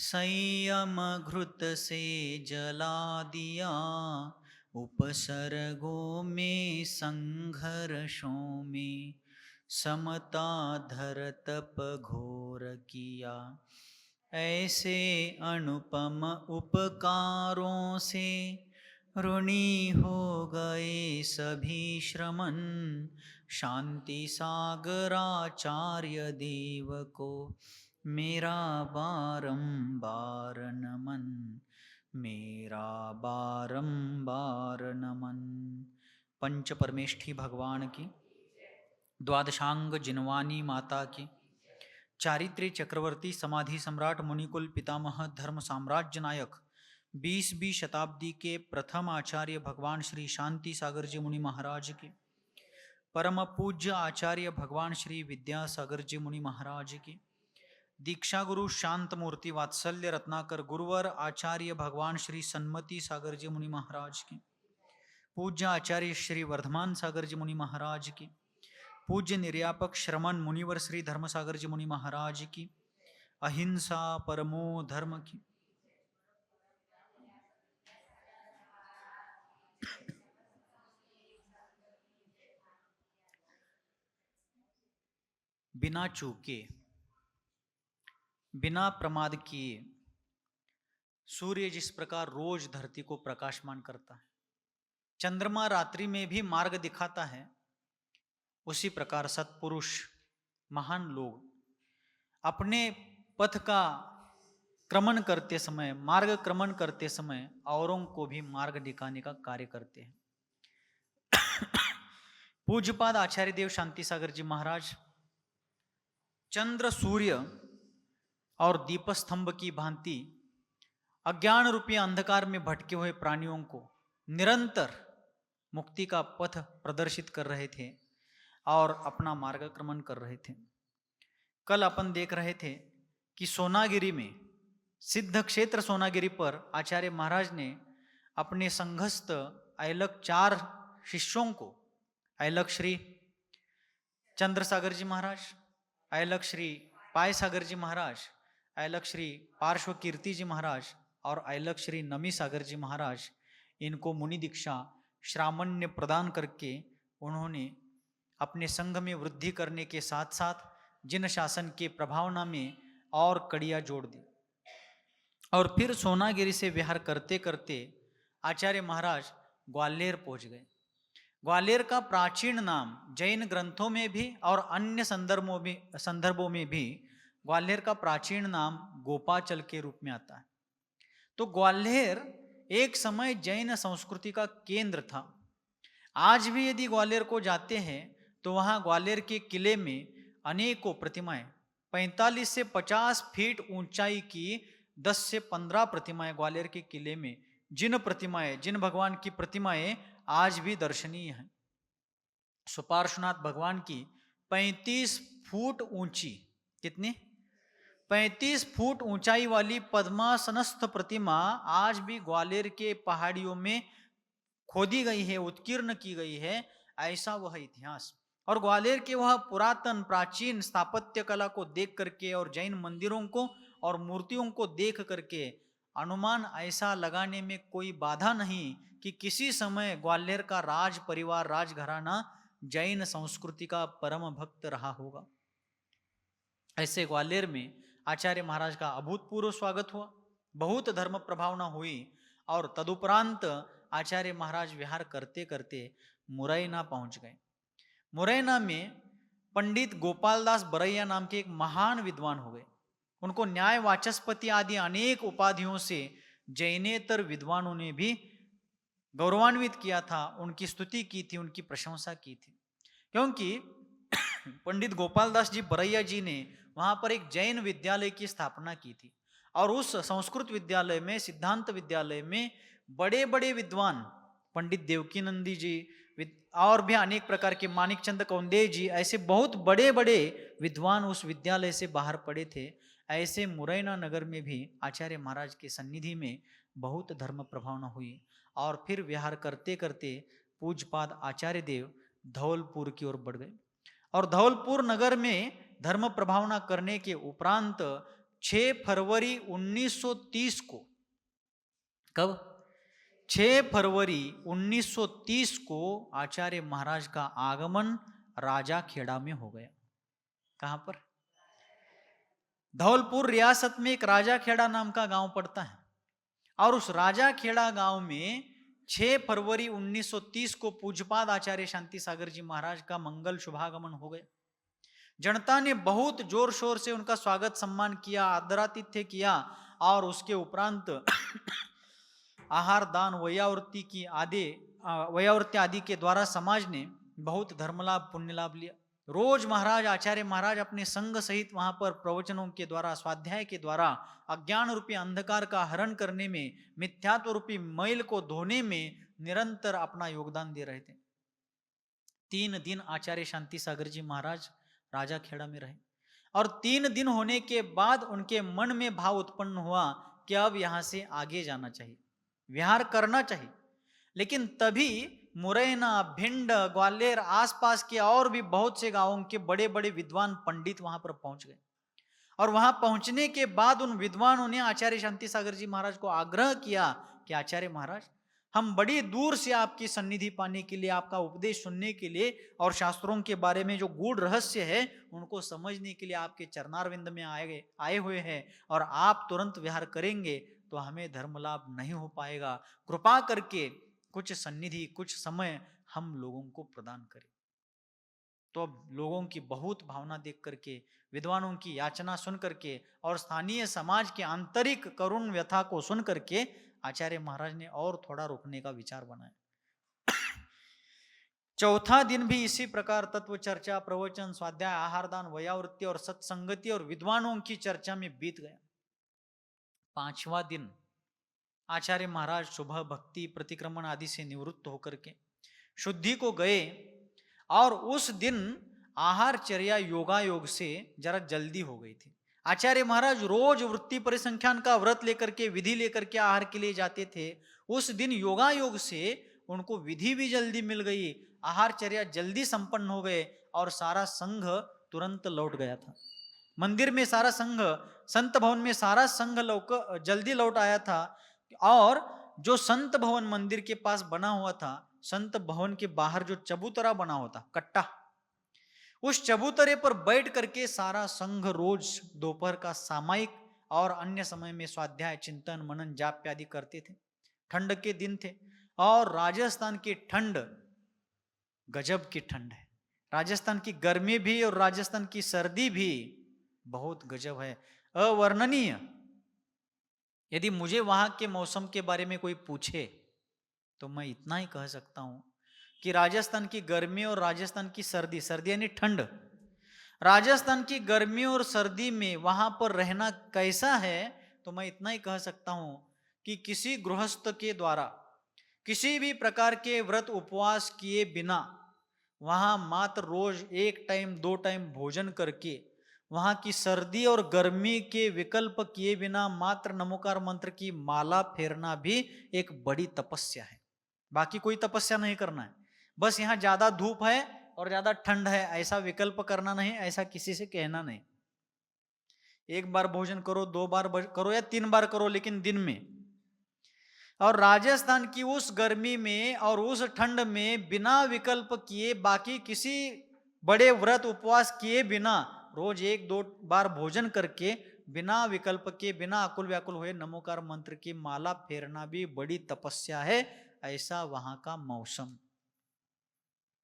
संयम घृत से जला दिया, उपसर्गों में संघर्षों में समता धर तप घोर किया। ऐसे अनुपम उपकारों से ऋणी हो गए सभी श्रमण। शांति सागराचार्य देव को मेरा बारंबार नमन, मेरा बारंबार नमन। पंच परमेष्ठी भगवान की, द्वादशांग जिनवानी माता की, चारित्र्य चक्रवर्ती समाधि सम्राट मुनिकुल पितामह धर्म साम्राज्य नायक 20वीं शताब्दी के प्रथम आचार्य भगवान श्री शांति सागर जी मुनि महाराज की, परम पूज्य आचार्य भगवान श्री विद्यासागर जी मुनि महाराज की, दीक्षा गुरु शांत मूर्ति वात्सल्य रत्नाकर गुरुवर आचार्य भगवान श्री सन्मति सागर जी मुनि महाराज की, पूज्य आचार्य श्री वर्धमान सागर जी मुनि महाराज की, पूज्य निर्यापक श्रमण मुनिवर श्री धर्मसागर जी मुनि महाराज की, अहिंसा परमो धर्म की, बिना चूके बिना प्रमाद किए सूर्य जिस प्रकार रोज धरती को प्रकाशमान करता है, चंद्रमा रात्रि में भी मार्ग दिखाता है, उसी प्रकार सत्पुरुष महान लोग अपने पथ का क्रमण करते समय, मार्ग क्रमण करते समय औरों को भी मार्ग दिखाने का कार्य करते हैं। पूज्यपाद आचार्य देव शांति सागर जी महाराज चंद्र सूर्य और दीपस्तंभ की भांति अज्ञान रूपी अंधकार में भटके हुए प्राणियों को निरंतर मुक्ति का पथ प्रदर्शित कर रहे थे और अपना मार्गक्रमण कर रहे थे। कल अपन देख रहे थे कि सोनागिरी में, सिद्ध क्षेत्र सोनागिरी पर आचार्य महाराज ने अपने संघस्थ ऐलक 4 शिष्यों को, ऐलक श्री चंद्रसागर जी महाराज, ऐलक श्री पाय सागर जी महाराज, ऐलक श्री पार्श्व कीर्ति जी महाराज और ऐलक श्री नमी सागर जी महाराज, इनको मुनि दीक्षा श्रामण्य प्रदान करके उन्होंने अपने संघ में वृद्धि करने के साथ साथ जिन शासन के प्रभावना में और कड़ियाँ जोड़ दी। और फिर सोनागिरी से विहार करते करते आचार्य महाराज ग्वालियर पहुंच गए। ग्वालियर का प्राचीन नाम जैन ग्रंथों में भी और अन्य संदर्भों में भी ग्वालियर का प्राचीन नाम गोपाचल के रूप में आता है। तो ग्वालियर एक समय जैन संस्कृति का केंद्र था। आज भी यदि ग्वालियर को जाते हैं तो वहाँ ग्वालियर के किले में अनेकों प्रतिमाएं, 45 से 50 फीट ऊंचाई की 10 से 15 प्रतिमाएं ग्वालियर के किले में, जिन भगवान की प्रतिमाएं आज भी दर्शनीय हैं। सुपार्श्वनाथ भगवान की 35 फुट ऊंची, कितनी 35 फुट ऊंचाई वाली पद्मासनस्थ प्रतिमा आज भी ग्वालियर के पहाड़ियों में खोदी गई है, उत्कीर्ण की गई है, ऐसा वह इतिहास। और ग्वालियर के वह पुरातन प्राचीन स्थापत्य कला को देख करके और जैन मंदिरों को और मूर्तियों को देख करके अनुमान ऐसा लगाने में कोई बाधा नहीं कि किसी समय ग्वालियर का राज परिवार, राजघराना जैन संस्कृति का परम भक्त रहा होगा। ऐसे ग्वालियर में आचार्य महाराज का अभूतपूर्व स्वागत हुआ, बहुत धर्म प्रभावना हुई और तदुपरांत आचार्य महाराज विहार करते करते मुरैना पहुंच गए। मुरैना में पंडित गोपालदास बरैया नाम के एक महान विद्वान हो गए। उनको न्याय वाचस्पति आदि अनेक उपाधियों से जैनेतर विद्वानों ने भी गौरवान्वित किया था, उनकी स्तुति की थी, उनकी प्रशंसा की थी, क्योंकि पंडित गोपालदास जी बरैया जी ने वहां पर एक जैन विद्यालय की स्थापना की थी और उस संस्कृत विद्यालय में, सिद्धांत विद्यालय में बड़े बड़े विद्वान, पंडित देवकीनंदी जी और भी अनेक प्रकार के, मानिक चंद कौंदेय जी, ऐसे बहुत बड़े बड़े विद्वान उस विद्यालय से बाहर पड़े थे। ऐसे मुरैना नगर में भी आचार्य महाराज के सन्निधि में बहुत धर्म प्रभावना हुई और फिर विहार करते करते पूज्यपाद आचार्य देव धौलपुर की ओर बढ़ गए और धौलपुर नगर में धर्म प्रभावना करने के उपरांत 6 फरवरी 1930 को, कब? 6 फरवरी 1930 को आचार्य महाराज का आगमन राजाखेड़ा में हो गया। कहां पर? धौलपुर रियासत में एक राजाखेड़ा नाम का गांव पड़ता है, और उस राजाखेड़ा गांव में 6 फरवरी 1930 को पूज्यपाद आचार्य शांति सागर जी महाराज का मंगल शुभागमन हो गया। जनता ने बहुत जोर शोर से उनका स्वागत सम्मान किया, आदरातिथ्य किया, और उसके उपरांत आहार दान वयावृत्ति आदि के द्वारा समाज ने बहुत धर्म लाभ पुण्य लाभ लिया। रोज महाराज आचार्य महाराज अपने संग सहित वहां पर प्रवचनों के द्वारा, स्वाध्याय के द्वारा अज्ञान रूपी अंधकार का हरण करने में, मिथ्यात्व रूपी मैल को धोने में निरंतर अपना योगदान दे रहे थे। 3 दिन आचार्य शांति सागर जी महाराज राजाखेड़ा में रहे, और 3 दिन होने के बाद उनके मन में भाव उत्पन्न हुआ कि अब यहां से आगे जाना चाहिए, विहार करना चाहिए। लेकिन तभी मुरैना, भिंड, ग्वालियर आसपास के और भी बहुत से गांवों के बड़े बड़े विद्वान पंडित वहां पर पहुंच गए, और वहां पहुंचने के बाद उन विद्वानों ने आचार्य शांति सागर जी महाराज को आग्रह किया कि आचार्य महाराज, हम बड़ी दूर से आपकी सन्निधि पाने के लिए, आपका उपदेश सुनने के लिए, और शास्त्रों के बारे में जो गूढ़ रहस्य है उनको समझने के लिए आपके चरणारविंद में आए हुए हैं, और आप तुरंत विहार करेंगे तो हमें धर्म लाभ नहीं हो पाएगा। कृपा करके कुछ सन्निधि, कुछ समय हम लोगों को प्रदान करें। तो अब लोगों की बहुत भावना देख करके, विद्वानों की याचना सुन करके, और स्थानीय समाज के आंतरिक करुण व्यथा को सुन करके आचार्य महाराज ने और थोड़ा रोकने का विचार बनाया। चौथा दिन भी इसी प्रकार तत्व चर्चा, प्रवचन, स्वाध्याय, आहारदान, वयावृत्ति और सत्संगति और विद्वानों की चर्चा में बीत गया। 5वां दिन आचार्य महाराज सुबह भक्ति, प्रतिक्रमण आदि से निवृत्त होकर के शुद्धि को गए, और उस दिन आहारचर्या योगायोग से जरा जल्दी हो गई थी। आचार्य महाराज रोज वृत्ति परिसंख्यान का व्रत लेकर के, विधि लेकर के आहार के लिए जाते थे। उस दिन योगायोग से उनको विधि भी जल्दी मिल गई, आहारचर्या जल्दी संपन्न हो गए, और सारा संघ तुरंत लौट गया था। मंदिर में सारा संघ, संत भवन में सारा संघ जल्दी लौट आया था। और जो संत भवन मंदिर के पास बना हुआ था, संत भवन के बाहर जो चबूतरा बना हुआ था, कट्टा, उस चबूतरे पर बैठ करके सारा संघ रोज दोपहर का सामायिक और अन्य समय में स्वाध्याय, चिंतन, मनन, जाप आदि करते थे। ठंड के दिन थे, और राजस्थान की ठंड गजब की ठंड है। राजस्थान की गर्मी भी और राजस्थान की सर्दी भी बहुत गजब है, अवर्णनीय। यदि मुझे वहां के मौसम के बारे में कोई पूछे तो मैं इतना ही कह सकता हूं कि राजस्थान की गर्मी और राजस्थान की सर्दी, सर्दी यानी ठंड, राजस्थान की गर्मी और सर्दी में वहां पर रहना कैसा है, तो मैं इतना ही कह सकता हूं कि किसी गृहस्थ के द्वारा किसी भी प्रकार के व्रत उपवास किए बिना, वहां मात्र रोज 1 टाइम 2 टाइम भोजन करके, वहां की सर्दी और गर्मी के विकल्प किए बिना मात्र नमोकार मंत्र की माला फेरना भी एक बड़ी तपस्या है। बाकी कोई तपस्या नहीं करना है, बस यहाँ ज्यादा धूप है और ज्यादा ठंड है ऐसा विकल्प करना नहीं, ऐसा किसी से कहना नहीं। 1 बार भोजन करो, 2 बार करो या 3 बार करो, लेकिन दिन में। और राजस्थान की उस गर्मी में और उस ठंड में बिना विकल्प किए, बाकी किसी बड़े व्रत उपवास किए बिना, रोज 1-2 बार भोजन करके, बिना विकल्प के, बिना आकुल व्याकुल हुए नमोकार मंत्र की माला फेरना भी बड़ी तपस्या है। ऐसा वहां का मौसम,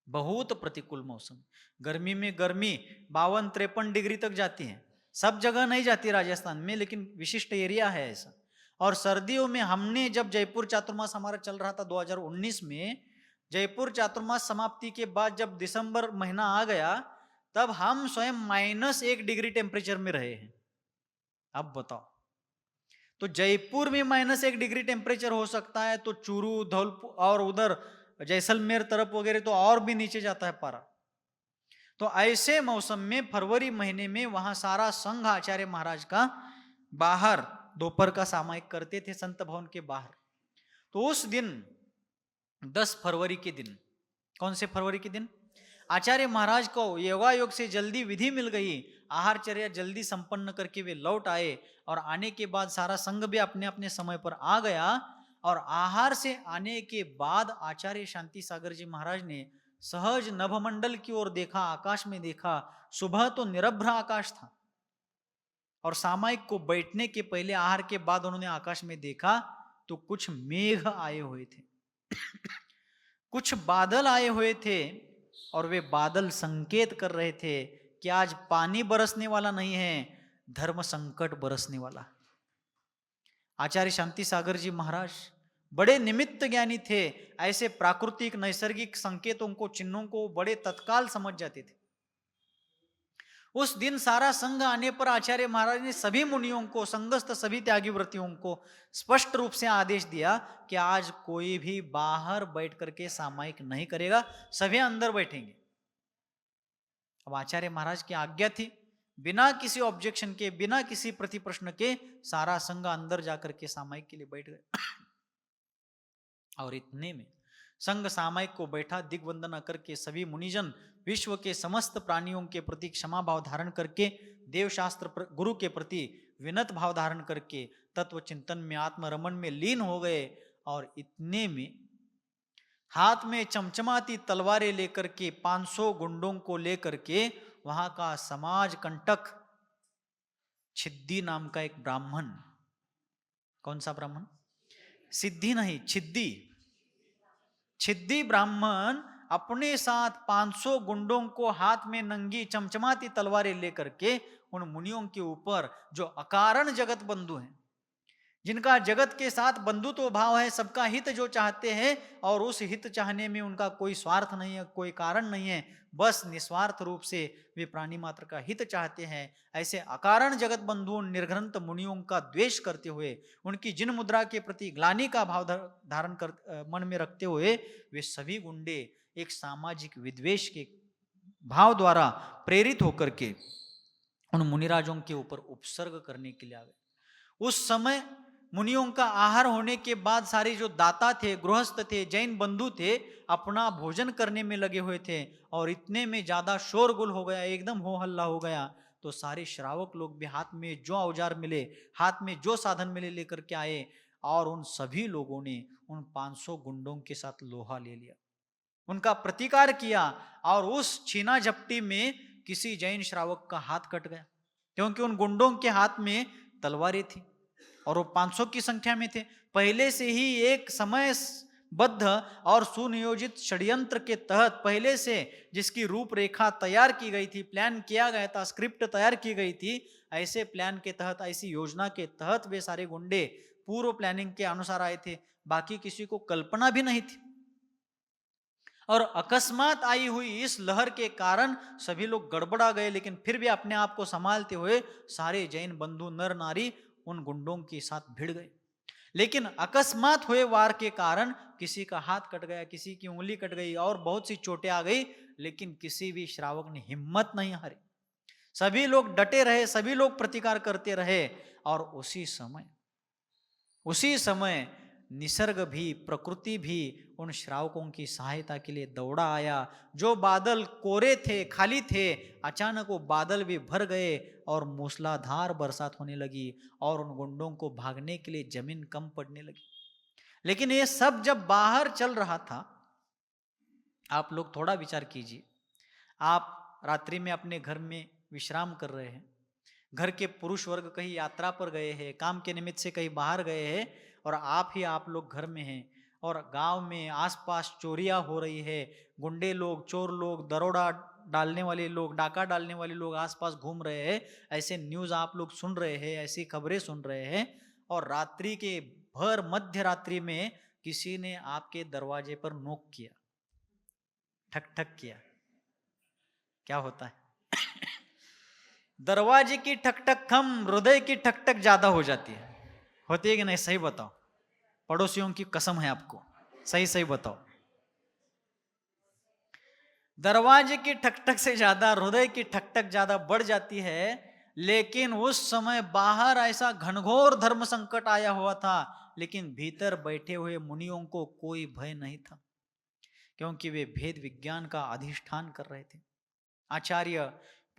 बहुत प्रतिकूल मौसम। गर्मी में गर्मी 52-53 डिग्री तक जाती है। सब जगह नहीं जाती राजस्थान में, लेकिन विशिष्ट एरिया है ऐसा। और सर्दियों में हमने जब जयपुर चातुर्मास हमारा चल रहा था 2019 में, जयपुर चातुर्मास समाप्ति के बाद जब दिसंबर महीना आ गया, तब हम स्वयं -1 डिग्री टेम्परेचर में रहे हैं। अब बताओ, तो जयपुर में -1 डिग्री टेम्परेचर हो सकता है, तो चूरू, धौलपुर और उधर जैसलमेर तरफ वगैरह तो और भी नीचे जाता है पारा। तो ऐसे मौसम में फरवरी महीने में वहां सारा संघ आचार्य महाराज का बाहर दोपहर का सामायिक करते थे संत भवन के बाहर। तो उस दिन 10 फरवरी के दिन, कौन से फरवरी के दिन? आचार्य महाराज को योगायोग से जल्दी विधि मिल गई, आहारचर्या जल्दी संपन्न करके वे लौट आए और आने के बाद सारा संघ भी अपने अपने समय पर आ गया। और आहार से आने के बाद आचार्य शांति सागर जी महाराज ने सहज नभमंडल की ओर देखा, आकाश में देखा। सुबह तो निरभ्र आकाश था और सामायिक को बैठने के पहले आहार के बाद उन्होंने आकाश में देखा तो कुछ मेघ आए हुए थे, कुछ बादल आए हुए थे और वे बादल संकेत कर रहे थे कि आज पानी बरसने वाला नहीं है, धर्म संकट बरसने वाला। आचार्य शांति सागर जी महाराज बड़े निमित्त ज्ञानी थे, ऐसे प्राकृतिक नैसर्गिक संकेतों को, चिन्हों को बड़े तत्काल समझ जाते थे। उस दिन सारा संघ आने पर आचार्य महाराज ने सभी मुनियों को, संघस्थ सभी त्यागी व्रतियों को स्पष्ट रूप से आदेश दिया कि आज कोई भी बाहर बैठ करके सामायिक नहीं करेगा, सभी अंदर बैठेंगे। अब आचार्य महाराज की आज्ञा थी, बिना किसी ऑब्जेक्शन के, बिना किसी प्रति प्रश्न के सारा संघ अंदर जाकर के सामायिक के लिए बैठ गए। और इतने में संघ सामायिक को बैठा, दिग्वंदना करके सभी मुनिजन विश्व के समस्त प्राणियों के प्रति क्षमा भाव धारण करके, देव शास्त्र गुरु के प्रति विनत भाव धारण करके तत्व चिंतन में, आत्मरमण में लीन हो गए। और इतने में हाथ में चमचमाती तलवारें लेकर के 500 गुंडों को लेकर के वहां का समाज कंटक छिद्दी नाम का एक ब्राह्मण, कौन सा ब्राह्मण? सिद्धि नहीं, छिद्दी, छिद्दी ब्राह्मण अपने साथ 500 गुंडों को हाथ में नंगी चमचमाती तलवारें लेकर के उन मुनियों के ऊपर, जो अकारण जगत बंधु हैं, जिनका जगत के साथ बंधुत्व भाव है, सबका हित जो चाहते हैं और उस हित चाहने में उनका कोई स्वार्थ नहीं है, कोई कारण नहीं है, बस निस्वार्थ रूप से वे प्राणी मात्र का हित चाहते हैं, ऐसे अकारण जगत बंधुओं निर्ग्रंथ मुनियों का द्वेष करते हुए, उनकी जिन मुद्रा के प्रति ग्लानि का भाव धारण कर मन में रखते हुए वे सभी गुंडे एक सामाजिक विद्वेष के भाव द्वारा प्रेरित होकर के उन मुनिराजों के ऊपर उपसर्ग करने के लिए आ गए। उस समय मुनियों का आहार होने के बाद सारे जो दाता थे, गृहस्थ थे, जैन बंधु थे, अपना भोजन करने में लगे हुए थे और इतने में ज्यादा शोरगुल हो गया, एकदम हो हल्ला हो गया। तो सारे श्रावक लोग भी हाथ में जो औजार मिले, हाथ में जो साधन मिले लेकर के आए और उन सभी लोगों ने उन 500 गुंडों के साथ लोहा ले लिया, उनका प्रतिकार किया और उस छीना झपटी में किसी जैन श्रावक का हाथ कट गया, क्योंकि उन गुंडों के हाथ में तलवारें थी और वो 500 की संख्या में थे। पहले से ही एक समय बद्ध और सुनियोजित षड्यंत्र के तहत पहले से जिसकी रूपरेखा तैयार की गई थी, प्लान किया गया था, स्क्रिप्ट तैयार की गई थी, ऐसे प्लान के तहत, ऐसी योजना के तहत वे सारे गुंडे पूर्व प्लानिंग के अनुसार आए थे। बाकी किसी को कल्पना भी नहीं थी और अकस्मात आई हुई इस लहर के कारण सभी लोग गड़बड़ा गए, लेकिन फिर भी अपने आप को संभालते हुए सारे जैन बंधु नर नारी उन गुंडों के साथ भिड़ गए। लेकिन अकस्मात हुए वार के कारण किसी का हाथ कट गया, किसी की उंगली कट गई और बहुत सी चोटें आ गई, लेकिन किसी भी श्रावक ने हिम्मत नहीं हारी। सभी लोग डटे रहे, सभी लोग प्रतिकार करते रहे और उसी समय निसर्ग भी, प्रकृति भी उन श्रावकों की सहायता के लिए दौड़ा आया। जो बादल कोरे थे, खाली थे, अचानक वो बादल भी भर गए और मूसलाधार बरसात होने लगी और उन गुंडों को भागने के लिए जमीन कम पड़ने लगी। लेकिन ये सब जब बाहर चल रहा था, आप लोग थोड़ा विचार कीजिए, आप रात्रि में अपने घर में विश्राम कर रहे हैं, घर के पुरुष वर्ग कहीं यात्रा पर गए हैं, काम के निमित्त से कहीं बाहर गए हैं और आप लोग घर में हैं और गांव में आसपास चोरियां हो रही है, गुंडे लोग, चोर लोग, दरोड़ा डालने वाले लोग, डाका डालने वाले लोग आसपास घूम रहे हैं, ऐसे न्यूज़ आप लोग सुन रहे हैं, ऐसी खबरें सुन रहे हैं और रात्रि के भर मध्य रात्रि में किसी ने आपके दरवाजे पर नोक किया, ठक ठक किया। क्या होता है? दरवाजे की ठक ठक कम, हृदय की ठक ठक ज्यादा हो जाती है। होती है कि नहीं? सही बताओ, पड़ोसियों की कसम है आपको, सही सही बताओ। दरवाजे की ठकठक से ज्यादा हृदय की ठकठक ज्यादा बढ़ जाती है। लेकिन उस समय बाहर ऐसा घनघोर धर्म संकट आया हुआ था, लेकिन भीतर बैठे हुए मुनियों को कोई भय नहीं था, क्योंकि वे भेद विज्ञान का अधिष्ठान कर रहे थे। आचार्य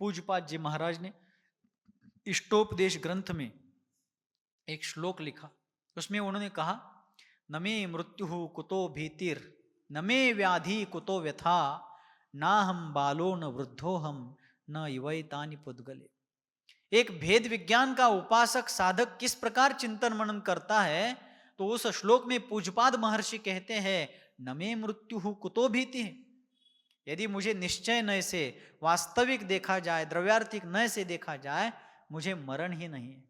पूज्यपाद जी महाराज ने इष्टोपदेश ग्रंथ में एक श्लोक लिखा। उसमें उन्होंने कहा, न मे मृत्यु कुतो भीतिर, न मे व्याधि कुतो व्यथा, ना हम बालो न वृद्धो हम, न युवैतानि पुद्गले। एक भेद विज्ञान का उपासक साधक किस प्रकार चिंतन मनन करता है, तो उस श्लोक में पूज्यपाद महर्षि कहते हैं, न मे मृत्यु कुतो भीति। यदि मुझे निश्चय नय से वास्तविक देखा जाए, द्रव्यार्थिक नय से देखा जाए, मुझे मरण ही नहीं है।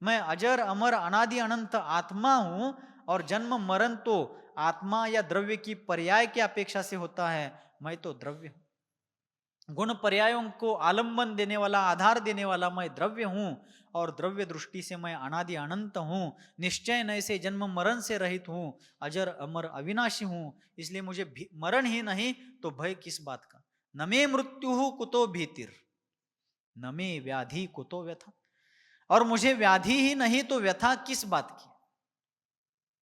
मैं अजर अमर अनादि अनंत आत्मा हूं, और जन्म मरण तो आत्मा या द्रव्य की पर्याय की अपेक्षा से होता है। मैं तो द्रव्य हूं, गुण पर्यायों को आलंबन देने वाला, आधार देने वाला मैं द्रव्य हूं, और द्रव्य दृष्टि से मैं अनादि अनंत हूं, निश्चय नय से जन्म मरण से रहित हूं, अजर अमर अविनाशी हूं। इसलिए मुझे मरण ही नहीं तो भय किस बात का। न मे मृत्यु कुतो भीतिर, न मे व्याधि कुतो व्यथा। और मुझे व्याधि ही नहीं तो व्यथा किस बात की।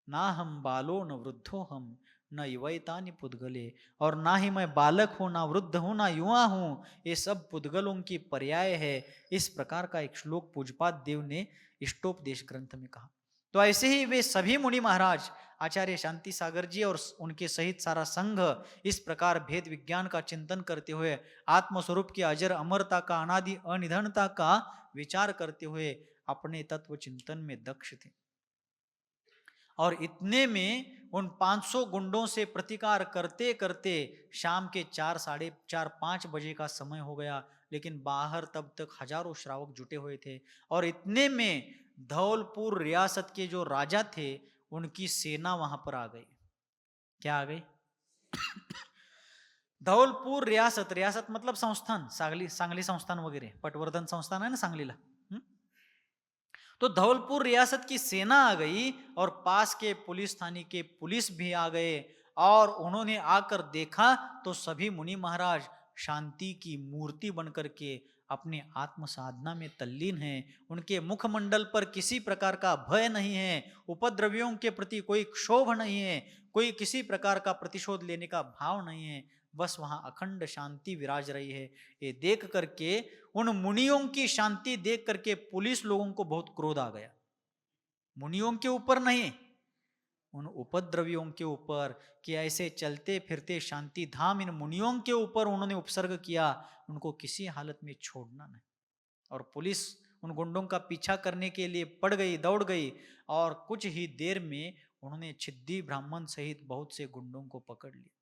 ना हम बालो न वृद्धो हम, न युवैतानि पुद्गले। और ना ही मैं बालक हूं, ना वृद्ध हूं, ना युवा हूं, ये सब पुद्गलों की पर्याय है। इस प्रकार का एक श्लोक पूज्यपाद देव ने इष्टोपदेश ग्रंथ में कहा। तो ऐसे ही वे सभी मुनि महाराज, आचार्य शांति सागर जी और उनके सहित सारा संघ, इस प्रकार भेद विज्ञान का चिंतन करते हुए आत्मस्वरूप की अजर अमरता का, अनादि अनिधनता का विचार करते हुए अपने तत्व चिंतन में दक्ष थे। और इतने में उन 500 गुंडों से प्रतिकार करते करते शाम के 4, साढ़े 4, 5 बजे का समय हो गया, लेकिन बाहर तब तक हजारों श्रावक जुटे हुए थे। और इतने में धौलपुर रियासत के जो राजा थे, उनकी सेना वहां पर आ गई। क्या आ गई? धौलपुर रियासत, रियासत मतलब संस्थान, सांगली संस्थान वगैरह, पटवर्धन संस्थान है ना सांगलीला। तो धौलपुर रियासत की सेना आ गई, और पास के पुलिस थाने के पुलिस भी आ गए। और उन्होंने आकर देखा तो सभी मुनि महाराज शांति की मूर्ति बनकर के अपने आत्म साधना में तल्लीन हैं। उनके मुखमंडल पर किसी प्रकार का भय नहीं है, उपद्रवियों के प्रति कोई क्षोभ नहीं है, कोई किसी प्रकार का प्रतिशोध लेने का भाव नहीं है। बस वहां अखंड शांति विराज रही है। ये देख करके, उन मुनियों की शांति देख करके पुलिस लोगों को बहुत क्रोध आ गया। मुनियों के ऊपर नहीं, उन उपद्रवियों के ऊपर, कि ऐसे चलते फिरते शांति धाम इन मुनियों के ऊपर उन्होंने उपसर्ग किया, उनको किसी हालत में छोड़ना नहीं। और पुलिस उन गुंडों का पीछा करने के लिए पड़ गई, दौड़ गई, और कुछ ही देर में उन्होंने छिद्दी ब्राह्मण सहित बहुत से गुंडों को पकड़ लिया।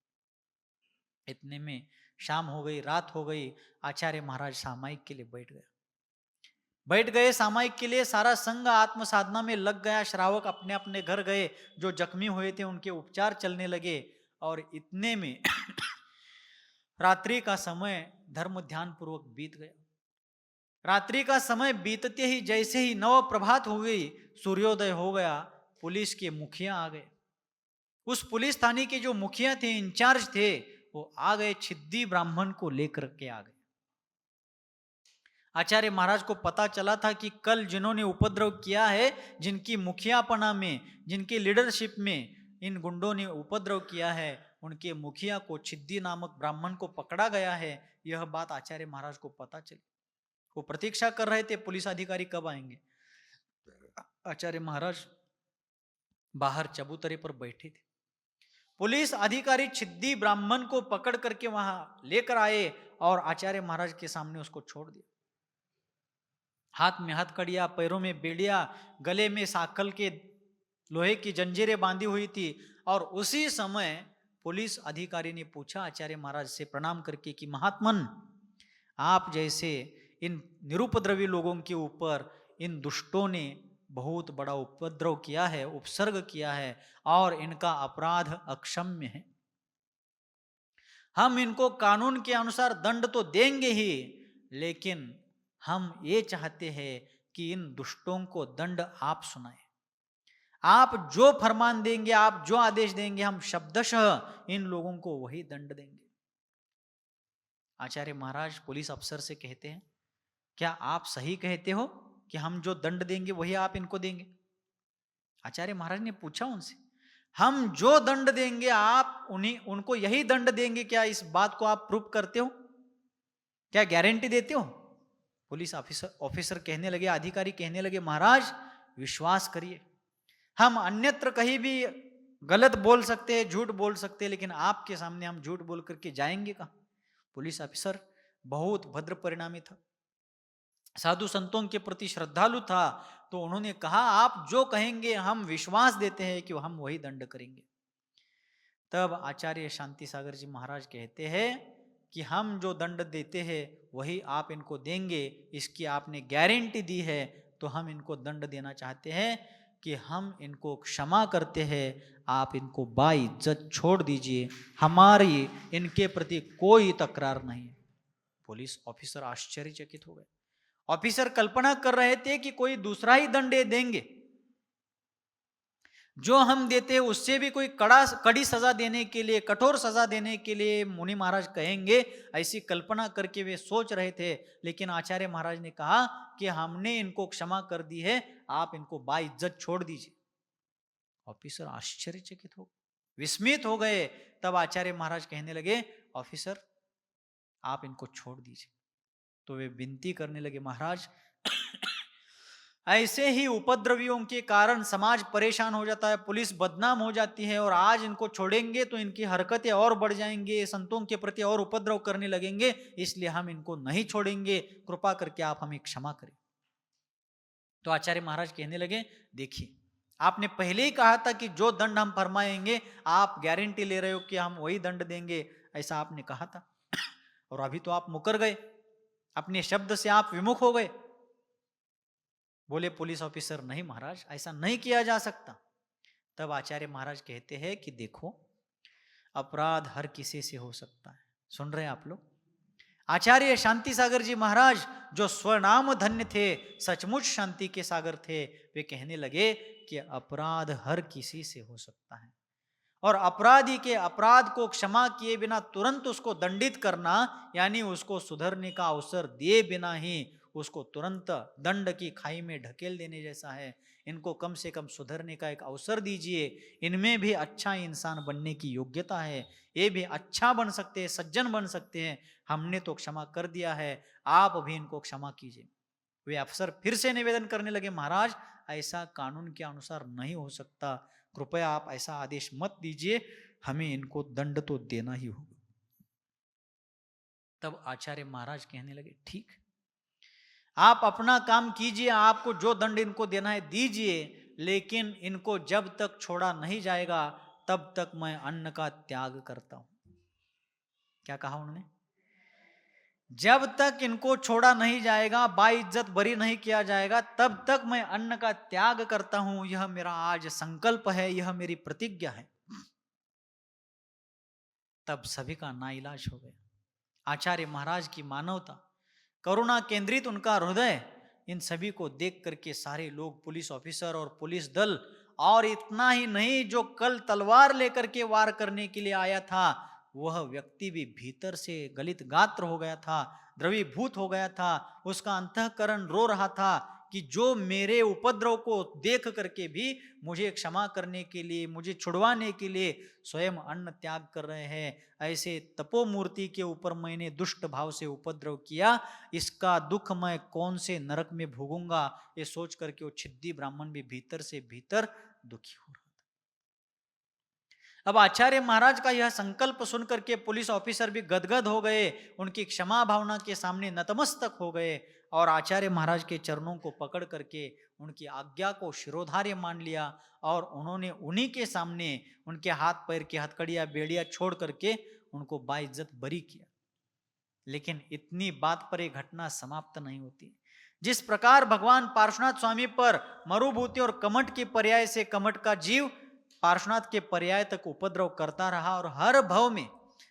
इतने में शाम हो गई, रात हो गई। आचार्य महाराज सामायिक के लिए बैठ गए सामायिक के लिए। सारा संघ आत्म साधना में लग गया। श्रावक अपने अपने घर गए, जो जख्मी हुए थे उनके उपचार चलने लगे। और इतने में रात्रि का समय धर्म ध्यान पूर्वक बीत गया। रात्रि का समय बीतते ही जैसे ही नव प्रभात हो गई, सूर्योदय हो गया, पुलिस के मुखिया आ गए। उस पुलिस थाने के जो मुखिया थे, इंचार्ज थे, वो आ गए, छिद्दी ब्राह्मण को लेकर के आ गए। आचार्य महाराज को पता चला था कि कल जिन्होंने उपद्रव किया है, जिनकी मुखियापना में, जिनकी लीडरशिप में इन गुंडों ने उपद्रव किया है, उनके मुखिया को, छिद्दी नामक ब्राह्मण को पकड़ा गया है। यह बात आचार्य महाराज को पता चली। वो प्रतीक्षा कर रहे थे पुलिस अधिकारी कब आएंगे। आचार्य महाराज बाहर चबूतरे पर बैठे थे। पुलिस अधिकारी छिद्दी ब्राह्मण को पकड़ करके वहां लेकर आए और आचार्य महाराज के सामने उसको छोड़ दिया। हाथ में हथकड़िया, पैरों में बेड़िया, गले में साकल के लोहे की जंजीरें बांधी हुई थी। और उसी समय पुलिस अधिकारी ने पूछा आचार्य महाराज से प्रणाम करके कि महात्मन, आप जैसे इन निरुपद्रवी लोगों के ऊपर इन दुष्टों ने बहुत बड़ा उपद्रव किया है, उपसर्ग किया है, और इनका अपराध अक्षम्य है। हम इनको कानून के अनुसार दंड तो देंगे ही, लेकिन हम ये चाहते हैं कि इन दुष्टों को दंड आप सुनाएं। आप जो फरमान देंगे, आप जो आदेश देंगे, हम शब्दशः इन लोगों को वही दंड देंगे। आचार्य महाराज पुलिस अफसर से कहते हैं, क्या आप सही कहते हो कि हम जो दंड देंगे वही आप इनको देंगे? आचार्य महाराज ने पूछा उनसे, हम जो दंड देंगे आप उनको यही दंड देंगे क्या? इस बात को आप प्रूव करते हो? क्या गारंटी देते हो? पुलिस ऑफिसर कहने लगे, अधिकारी कहने लगे, महाराज विश्वास करिए, हम अन्यत्र कहीं भी गलत बोल सकते हैं, झूठ बोल सकते हैं, लेकिन आपके सामने हम झूठ बोल करके जाएंगे कहाँ? पुलिस ऑफिसर बहुत भद्र परिणामी था, साधु संतों के प्रति श्रद्धालु था, तो उन्होंने कहा आप जो कहेंगे हम विश्वास देते हैं कि हम वही दंड करेंगे। तब आचार्य शांति सागर जी महाराज कहते हैं कि हम जो दंड देते हैं वही आप इनको देंगे, इसकी आपने गारंटी दी है, तो हम इनको दंड देना चाहते हैं कि हम इनको क्षमा करते हैं, आप इनको बाइज्जत छोड़ दीजिए, हमारी इनके प्रति कोई तकरार नहीं। पुलिस ऑफिसर आश्चर्यचकित हो गए। ऑफिसर कल्पना कर रहे थे कि कोई दूसरा ही दंड देंगे, जो हम देते हैं उससे भी कोई कड़ी सजा देने के लिए, कठोर सजा देने के लिए मुनि महाराज कहेंगे, ऐसी कल्पना करके वे सोच रहे थे। लेकिन आचार्य महाराज ने कहा कि हमने इनको क्षमा कर दी है, आप इनको बाइज्जत छोड़ दीजिए। ऑफिसर आश्चर्यचकित हो, विस्मित हो गए। तब आचार्य महाराज कहने लगे, ऑफिसर आप इनको छोड़ दीजिए। तो वे विनती करने लगे, महाराज ऐसे ही उपद्रवियों के कारण समाज परेशान हो जाता है, पुलिस बदनाम हो जाती है, और आज इनको छोड़ेंगे तो इनकी हरकतें और बढ़ जाएंगे, संतों के प्रति और उपद्रव करने लगेंगे, इसलिए हम इनको नहीं छोड़ेंगे, कृपा करके आप हमें क्षमा करें। तो आचार्य महाराज कहने लगे, देखिए आपने पहले ही कहा था कि जो दंड हम फरमाएंगे आप गारंटी ले रहे हो कि हम वही दंड देंगे, ऐसा आपने कहा था, और अभी तो आप मुकर गए, अपने शब्द से आप विमुख हो गए। बोले पुलिस ऑफिसर, नहीं महाराज ऐसा नहीं किया जा सकता। तब आचार्य महाराज कहते हैं कि देखो अपराध हर किसी से हो सकता है। सुन रहे हैं आप लोग? आचार्य शांति सागर जी महाराज जो स्वनाम धन्य थे, सचमुच शांति के सागर थे, वे कहने लगे कि अपराध हर किसी से हो सकता है, और अपराधी के अपराध को क्षमा किए बिना तुरंत उसको दंडित करना, यानी उसको सुधरने का अवसर दिए बिना ही उसको तुरंत दंड की खाई में ढकेल देने जैसा है। इनको कम से कम सुधरने का एक अवसर दीजिए, इनमें भी अच्छा इंसान बनने की योग्यता है, ये भी अच्छा बन सकते हैं, सज्जन बन सकते हैं, हमने तो क्षमा कर दिया है, आप भी इनको क्षमा कीजिए। वे अफसर फिर से निवेदन करने लगे, महाराज ऐसा कानून के अनुसार नहीं हो सकता, कृपया आप ऐसा आदेश मत दीजिए, हमें इनको दंड तो देना ही होगा। तब आचार्य महाराज कहने लगे, ठीक आप अपना काम कीजिए, आपको जो दंड इनको देना है दीजिए, लेकिन इनको जब तक छोड़ा नहीं जाएगा तब तक मैं अन्न का त्याग करता हूं। क्या कहा उन्होंने? जब तक इनको छोड़ा नहीं जाएगा, बाइज्जत बरी नहीं किया जाएगा, तब तक मैं अन्न का त्याग करता हूं, यह मेरा आज संकल्प है, यह मेरी प्रतिज्ञा है। तब सभी का नाइलाज हो गया। आचार्य महाराज की मानवता, करुणा केंद्रित उनका हृदय, इन सभी को देख करके सारे लोग, पुलिस ऑफिसर और पुलिस दल, और इतना ही नहीं, जो कल तलवार लेकर के वार करने के लिए आया था वह व्यक्ति भी भीतर से गलित गात्र हो गया था, द्रवीभूत हो गया था, उसका अंतःकरण रो रहा था कि जो मेरे उपद्रव को देख करके भी मुझे क्षमा करने के लिए, मुझे छुड़वाने के लिए स्वयं अन्न त्याग कर रहे हैं, ऐसे तपोमूर्ति के ऊपर मैंने दुष्ट भाव से उपद्रव किया, इसका दुख मैं कौन से नरक में भोगूंगा, ये सोच करके वो छिद्दी ब्राह्मण भी भीतर से भीतर दुखी हो रहा था। अब आचार्य महाराज का यह संकल्प सुनकर के पुलिस ऑफिसर भी गदगद हो गए, उनकी क्षमा भावना के सामने नतमस्तक हो गए, और आचार्य महाराज के चरणों को पकड़ करके उनकी आज्ञा को शिरोधार्य मान लिया, और उन्होंने उन्हीं के सामने उनके हाथ पैर की हथकड़ियां बेड़ियां छोड़ करके उनको बाइज्जत बरी किया। लेकिन इतनी बात पर यह घटना समाप्त नहीं होती। जिस प्रकार भगवान पार्श्वनाथ स्वामी पर मरुभूति और कमठ के पर्याय से कमठ का जीव पार्श्वनाथ के पर्याय तक उपद्रव करता रहा, और हर भव में,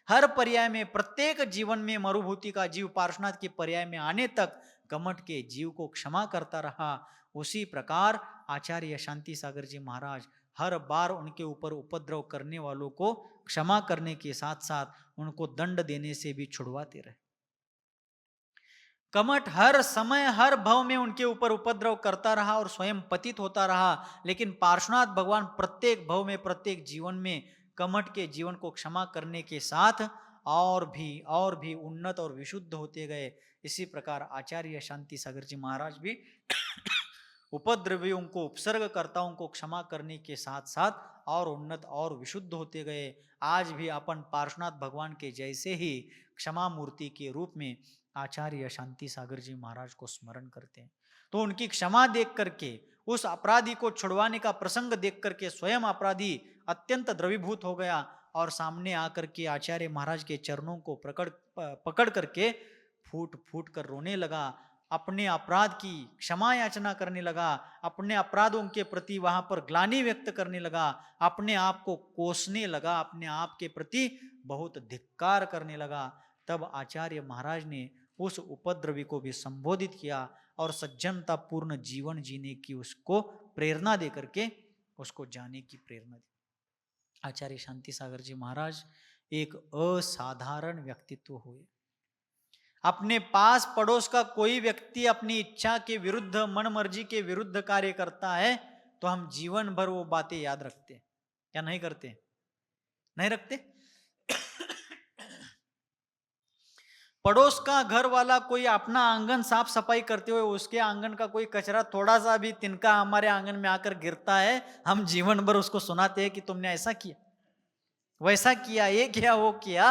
हर पर्याय में, प्रत्येक जीवन में मरुभूति का जीव पार्श्वनाथ के पर्याय में आने तक कमठ के जीव को क्षमा करता रहा, उसी प्रकार आचार्य शांति सागर जी महाराज हर बार उनके ऊपर उपद्रव करने वालों को क्षमा करने के साथ साथ उनको दंड देने से भी छुड़वाते रहे। कमठ हर समय हर भव में उनके ऊपर उपद्रव करता रहा और स्वयं पतित होता रहा, लेकिन पार्श्वनाथ भगवान प्रत्येक भव में, प्रत्येक जीवन में कमठ के जीवन को क्षमा करने के साथ और भी उन्नत और विशुद्ध होते गए। इसी प्रकार आचार्य शांति सागर जी महाराज भी उपद्रवियों को, उपसर्गकर्ताओं को क्षमा करने के साथ साथ और उन्नत और विशुद्ध होते गए। आज भी अपन पार्श्वनाथ भगवान के जैसे ही क्षमा मूर्ति के रूप में आचार्य शांति सागर जी महाराज को स्मरण करते हैं। तो उनकी क्षमा देख करके, उस अपराधी को छुड़वाने का प्रसंग देख करके स्वयं अपराधी अत्यंत द्रवीभूत हो गया और सामने आकर के आचार्य महाराज के चरणों को पकड़ करके फूट फूट कर रोने लगा, अपने अपराध की क्षमा याचना करने लगा, अपने अपराधों के प्रति वहां पर ग्लानि व्यक्त करने लगा, अपने आप को कोसने लगा, अपने आप के प्रति बहुत धिक्कार करने लगा। तब आचार्य महाराज ने उस उपद्रवी को भी संबोधित किया और सज्जनता पूर्ण जीवन जीने की उसको प्रेरणा दे करके उसको जाने की प्रेरणा दी। आचार्य शांति सागर जी महाराज एक असाधारण व्यक्तित्व हुए। अपने पास पड़ोस का कोई व्यक्ति अपनी इच्छा के विरुद्ध, मन मर्जी के विरुद्ध कार्य करता है तो हम जीवन भर वो बातें याद रखते हैं, क्या नहीं करते? नहीं रखते। पड़ोस का घर वाला कोई अपना आंगन साफ सफाई करते हुए उसके आंगन का कोई कचरा थोड़ा सा भी तिनका हमारे आंगन में आकर गिरता है, हम जीवन भर उसको सुनाते हैं कि तुमने ऐसा किया, वैसा किया, ये किया, वो किया।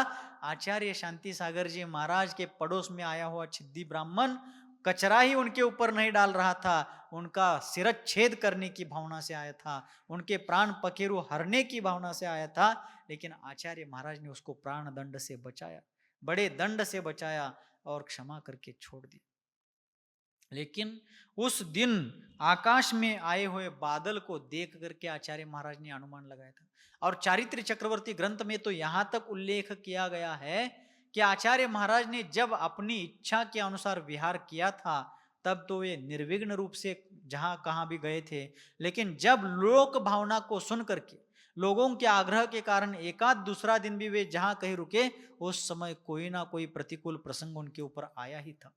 आचार्य शांति सागर जी महाराज के पड़ोस में आया हुआ छिद्दी ब्राह्मण कचरा ही उनके ऊपर नहीं डाल रहा था, उनका सिरच्छेद करने की भावना से आया था, उनके प्राण पखेरु हरने की भावना से आया था, लेकिन आचार्य महाराज ने उसको प्राण दंड से बचाया, बड़े दंड से बचाया और क्षमा करके छोड़ दिया। लेकिन उस दिन आकाश में आए हुए बादल को देख करके आचार्य महाराज ने अनुमान लगाया था। और चारित्र चक्रवर्ती ग्रंथ में तो यहां तक उल्लेख किया गया है कि आचार्य महाराज ने जब अपनी इच्छा के अनुसार विहार किया था तब तो वे निर्विघ्न रूप से जहां कहां भी गए थे, लेकिन जब लोक भावना को सुन करके, लोगों के आग्रह के कारण एकाध दूसरा दिन भी वे जहां कहीं रुके, उस समय कोई ना कोई प्रतिकूल प्रसंग उनके ऊपर आया ही था।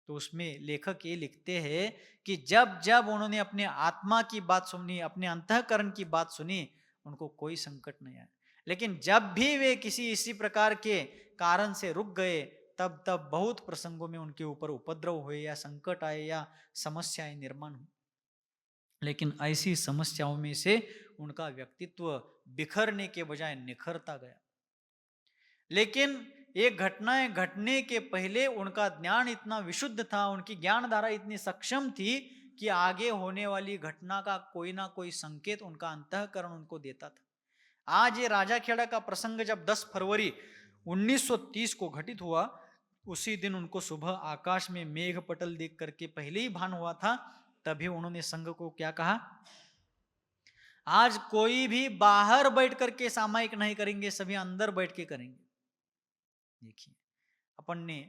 तो उसमें लेखक ये लिखते हैं कि जब जब उन्होंने अपने आत्मा की बात सुनी, अपने अंतःकरण की बात सुनी, उनको कोई संकट नहीं आया, लेकिन जब भी वे किसी इसी प्रकार के कारण से रुक गए तब तब बहुत प्रसंगों में उनके ऊपर उपद्रव हुए या संकट आए या समस्याएं निर्माण हुई। लेकिन ऐसी समस्याओं में से उनका व्यक्तित्व बिखरने के बजाय निखरता गया। लेकिन ये घटनाएं घटने के पहले उनका ज्ञान इतना विशुद्ध था, उनकी ज्ञान धारा इतनी सक्षम थी कि आगे होने वाली घटना का कोई ना कोई संकेत उनका अंतःकरण उनको देता था। आज ये राजाखेड़ा का प्रसंग जब 10 फरवरी 1930 को घटित हुआ, उसी दिन उनको सुबह आकाश में मेघ पटल देख करके पहले ही भान हुआ था। तभी उन्होंने संघ को क्या कहा, आज कोई भी बाहर बैठ करके सामायिक नहीं करेंगे, सभी अंदर बैठ के करेंगे। देखिए, अपन ने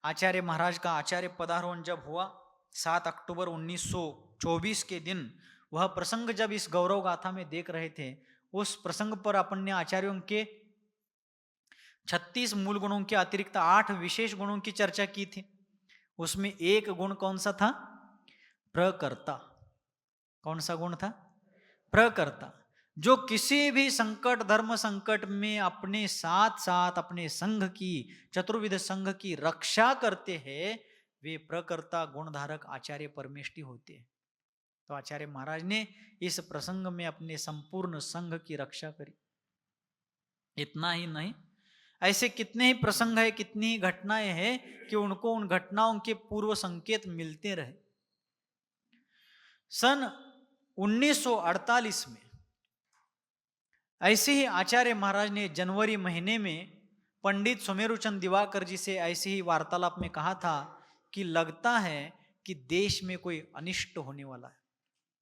आचार्य महाराज का आचार्य पदारोहण जब हुआ 7 अक्टूबर 1924 के दिन, वह प्रसंग जब इस गौरव गाथा में देख रहे थे, उस प्रसंग पर अपन ने आचार्यों के 36 मूल गुणों के अतिरिक्त 8 विशेष गुणों की चर्चा की थी। उसमें एक गुण कौन सा था? प्रकर्ता। कौन सा गुण था? प्रकर्ता। जो किसी भी संकट, धर्म संकट में अपने साथ साथ अपने संघ की, चतुर्विध संघ की रक्षा करते हैं, वे प्रकर्ता गुणधारक आचार्य परमेष्टि होते हैं। तो आचार्य महाराज ने इस प्रसंग में अपने संपूर्ण संघ की रक्षा करी। इतना ही नहीं, ऐसे कितने ही प्रसंग है, कितनी ही घटनाएं हैं कि उनको उन घटनाओं के पूर्व संकेत मिलते रहे। सन 1948 में ऐसे ही आचार्य महाराज ने जनवरी महीने में पंडित सुमेरुचंद दिवाकर जी से ऐसे ही वार्तालाप में कहा था कि लगता है कि देश में कोई अनिष्ट होने वाला है।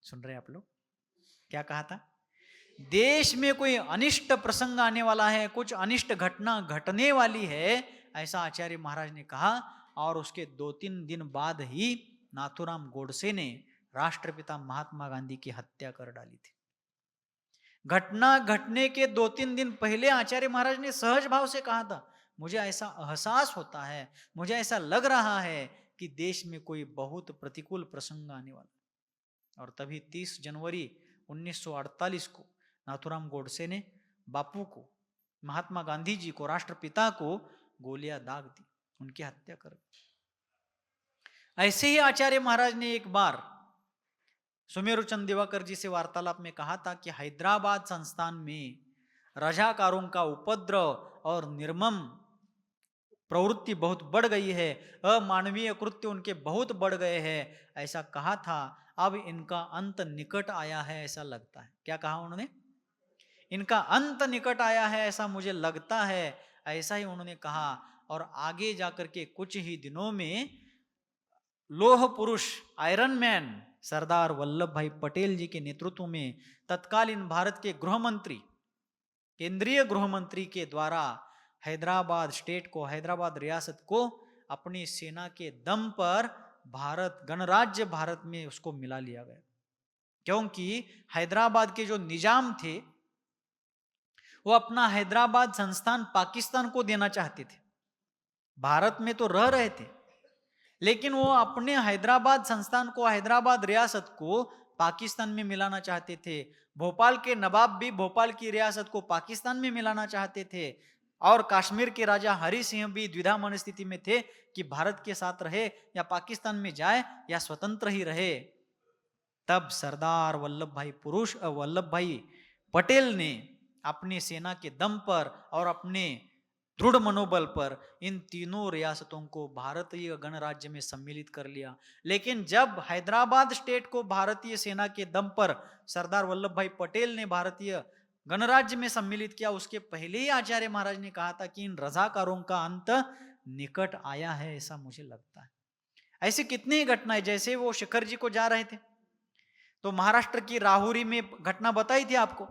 सुन रहे हैं आप लोग? क्या कहा था? देश में कोई अनिष्ट प्रसंग आने वाला है, कुछ अनिष्ट घटना घटने वाली है, ऐसा आचार्य महाराज ने कहा। और उसके 2-3 दिन बाद ही नाथूराम गोडसे ने राष्ट्रपिता महात्मा गांधी की हत्या कर डाली थी। घटना घटने के 2-3 दिन पहले आचार्य महाराज ने सहज भाव से कहा था, मुझे ऐसा एहसास होता है, मुझे ऐसा लग रहा है कि देश में कोई बहुत प्रतिकूल प्रसंग आने वाला है। और तभी 30 जनवरी 1948 को नाथूराम गोडसे ने बापू को, महात्मा गांधी जी को, राष्ट्रपिता को गोलियां दाग दी, उनकी हत्या कर दी। ऐसे ही आचार्य महाराज ने एक बार सुमेरुचंद दिवाकर जी से वार्तालाप में कहा था कि हैदराबाद संस्थान में रजाकारों का उपद्रव और निर्मम प्रवृत्ति बहुत बढ़ गई है, अमानवीय कृत्य उनके बहुत बढ़ गए हैं, ऐसा कहा था। अब इनका अंत निकट आया है ऐसा लगता है। क्या कहा उन्होंने? इनका अंत निकट आया है ऐसा मुझे लगता है, ऐसा ही उन्होंने कहा। और आगे जाकर के कुछ ही दिनों में लोह पुरुष, आयरन मैन सरदार वल्लभ भाई पटेल जी के नेतृत्व में तत्कालीन भारत के गृह मंत्री, केंद्रीय गृह मंत्री के द्वारा हैदराबाद स्टेट को, हैदराबाद रियासत को अपनी सेना के दम पर भारत गणराज्य भारत में उसको मिला लिया गया। क्योंकि हैदराबाद के जो निजाम थे वो अपना हैदराबाद संस्थान पाकिस्तान को देना चाहते थे। भारत में तो रह रहे थे, लेकिन वो अपने हैदराबाद संस्थान को, हैदराबाद रियासत को पाकिस्तान में मिलाना चाहते थे। भोपाल के नवाब भी भोपाल की रियासत को पाकिस्तान में मिलाना चाहते थे। और कश्मीर के राजा हरि सिंह भी द्विधा मन स्थिति में थे कि भारत के साथ रहे या पाकिस्तान में जाए या स्वतंत्र ही रहे। तब सरदार वल्लभ भाई पटेल ने अपनी सेना के दम पर और अपने दृढ़ मनोबल पर इन तीनों रियासतों को भारतीय गणराज्य में सम्मिलित कर लिया। लेकिन जब हैदराबाद स्टेट को भारतीय सेना के दम पर सरदार वल्लभ भाई पटेल ने भारतीय गणराज्य में सम्मिलित किया, उसके पहले ही आचार्य महाराज ने कहा था कि इन रजाकारों का अंत निकट आया है ऐसा मुझे लगता है। ऐसी कितनी ही घटनाएं, जैसे वो शिखर जी को जा रहे थे तो महाराष्ट्र की राहुरी में घटना बताई थी आपको,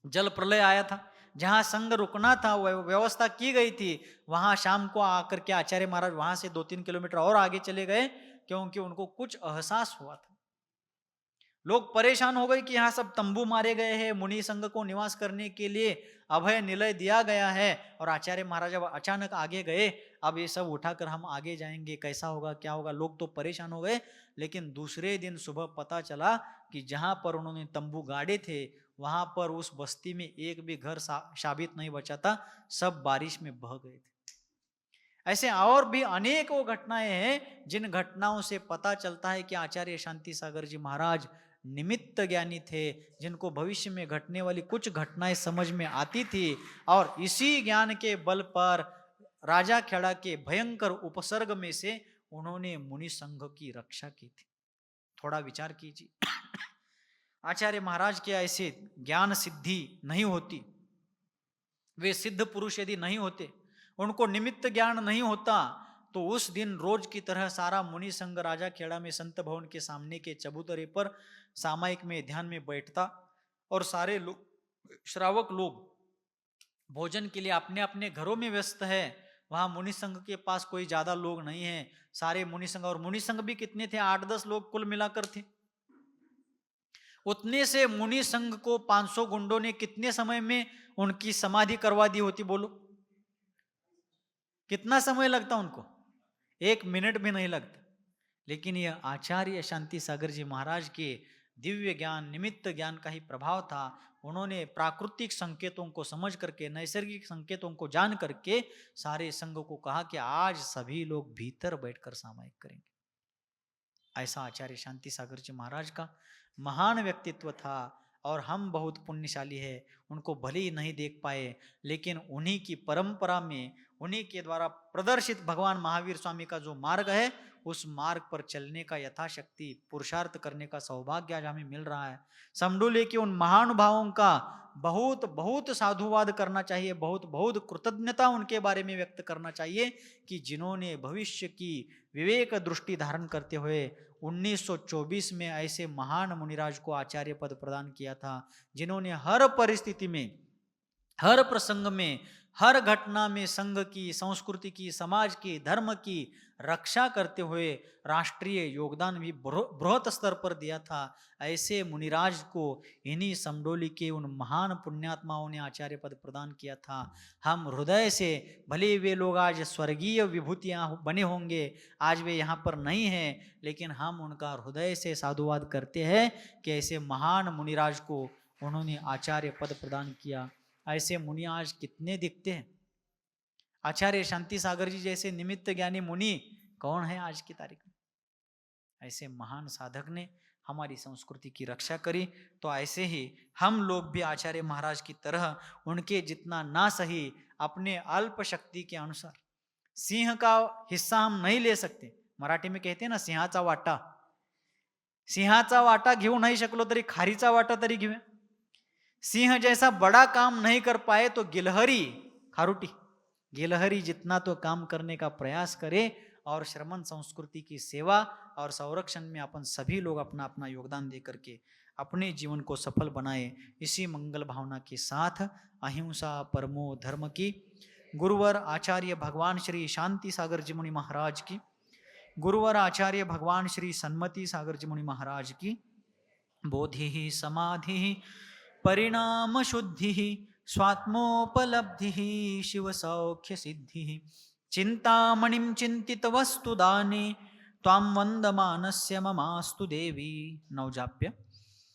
जल प्रलय आया था, जहां संघ रुकना था व्यवस्था की गई थी, वहां शाम को आकर के आचार्य महाराज वहां से 2-3 किलोमीटर और आगे चले गए, क्योंकि उनको कुछ एहसास हुआ था। लोग परेशान हो गए कि यहाँ सब तंबू मारे गए हैं, मुनि संघ को निवास करने के लिए अभय निलय दिया गया है, और आचार्य महाराज अचानक आगे गए, अब ये सब उठाकर हम आगे जाएंगे, कैसा होगा क्या होगा, लोग तो परेशान हो गए। लेकिन दूसरे दिन सुबह पता चला कि जहां पर उन्होंने तंबू गाड़े थे वहां पर उस बस्ती में एक भी घर साबित नहीं बचा था, सब बारिश में बह गए थे। ऐसे और भी अनेक वो घटनाएं हैं जिन घटनाओं से पता चलता है कि आचार्य शांति सागर जी महाराज निमित्त ज्ञानी थे, जिनको भविष्य में घटने वाली कुछ घटनाएं समझ में आती थी, और इसी ज्ञान के बल पर राजा खेड़ा के भयंकर उपसर्ग में से उन्होंने मुनि संघ की रक्षा की थी। थोड़ा विचार कीजिए, आचार्य महाराज के ऐसे ज्ञान सिद्धि नहीं होती, वे सिद्ध पुरुष यदि नहीं होते, उनको निमित्त ज्ञान नहीं होता, तो उस दिन रोज की तरह सारा मुनि संघ राजा खेड़ा में संत भवन के सामने के चबूतरे पर सामायिक में ध्यान में बैठता, और सारे लोग, श्रावक लोग भोजन के लिए अपने अपने घरों में व्यस्त है। वहां मुनि संघ के पास कोई ज्यादा लोग नहीं है, सारे मुनि संघ, और मुनि संघ भी कितने थे, 8-10 लोग कुल मिलाकर थे। उतने से मुनि संघ को 500 गुंडों ने कितने समय में उनकी समाधि करवा दी होती, बोलो कितना समय लगता उनको? 1 मिनट भी नहीं लगता। लेकिन यह आचार्य शांति सागर जी महाराज के दिव्य ज्ञान, निमित्त ज्ञान का ही प्रभाव था। उन्होंने प्राकृतिक संकेतों को समझ करके, नैसर्गिक संकेतों को जान करके सारे संघ को कहा कि आज सभी लोग भीतर बैठकर सामायिक करेंगे। ऐसा आचार्य शांति सागर जी महाराज का महान व्यक्तित्व था, और हम बहुत पुण्यशाली है, उनको भले ही नहीं देख पाए, लेकिन उन्हीं की परंपरा में, उन्हीं के द्वारा प्रदर्शित भगवान महावीर स्वामी का जो मार्ग है, उस मार्ग पर चलने का यथाशक्ति पुरुषार्थ करने का सौभाग्य आज हमें मिल रहा है। समडुले के उन महानुभावों का बहुत बहुत साधुवाद करना चाहिए, बहुत बहुत कृतज्ञता उनके बारे में व्यक्त करना चाहिए कि जिन्होंने भविष्य की विवेक दृष्टि धारण करते हुए 1924 में ऐसे महान मुनिराज को आचार्य पद प्रदान किया था, जिन्होंने हर परिस्थिति में, हर प्रसंग में, हर घटना में संघ की, संस्कृति की, समाज की, धर्म की रक्षा करते हुए राष्ट्रीय योगदान भी बृहत स्तर पर दिया था। ऐसे मुनिराज को इन्हीं समडोली के उन महान पुण्यात्माओं ने आचार्य पद प्रदान किया था। हम हृदय से, भले वे लोग आज स्वर्गीय विभूतियां बने होंगे, आज वे यहाँ पर नहीं हैं, लेकिन हम उनका हृदय से साधुवाद करते हैं कि ऐसे महान मुनिराज को उन्होंने आचार्य पद प्रदान किया। ऐसे मुनि आज कितने दिखते हैं। आचार्य शांति सागर जी जैसे निमित्त ज्ञानी मुनि कौन है आज की तारीख में। ऐसे महान साधक ने हमारी संस्कृति की रक्षा करी। तो ऐसे ही हम लोग भी आचार्य महाराज की तरह उनके जितना ना सही अपने अल्प शक्ति के अनुसार, सिंह का हिस्सा हम नहीं ले सकते, मराठी में कहते हैं ना सिंहाचा वाटा, सिंहाचा वाटा घेऊ नाही शकलो तरी खारीचा वाटा तरी घेऊया। सिंह जैसा बड़ा काम नहीं कर पाए तो गिलहरी, खारूटी गिलहरी जितना तो काम करने का प्रयास करे, और श्रमण संस्कृति की सेवा और संरक्षण में अपन सभी लोग अपना अपना योगदान दे करके अपने जीवन को सफल बनाए। इसी मंगल भावना के साथ अहिंसा परमो धर्म की गुरुवर आचार्य भगवान श्री शांति सागर जी मुनि महाराज की, गुरुवर आचार्य भगवान श्री सन्मति सागर जी मुनि महाराज की बोधि समाधि परिणाम शुद्धि स्वात्मोपलब्धि शिव सौख्य सिद्धि चिंतामणिं चिंतित वस्तु दाने त्वां वंदमानस्य ममास्तु देवी। नवजाप्य।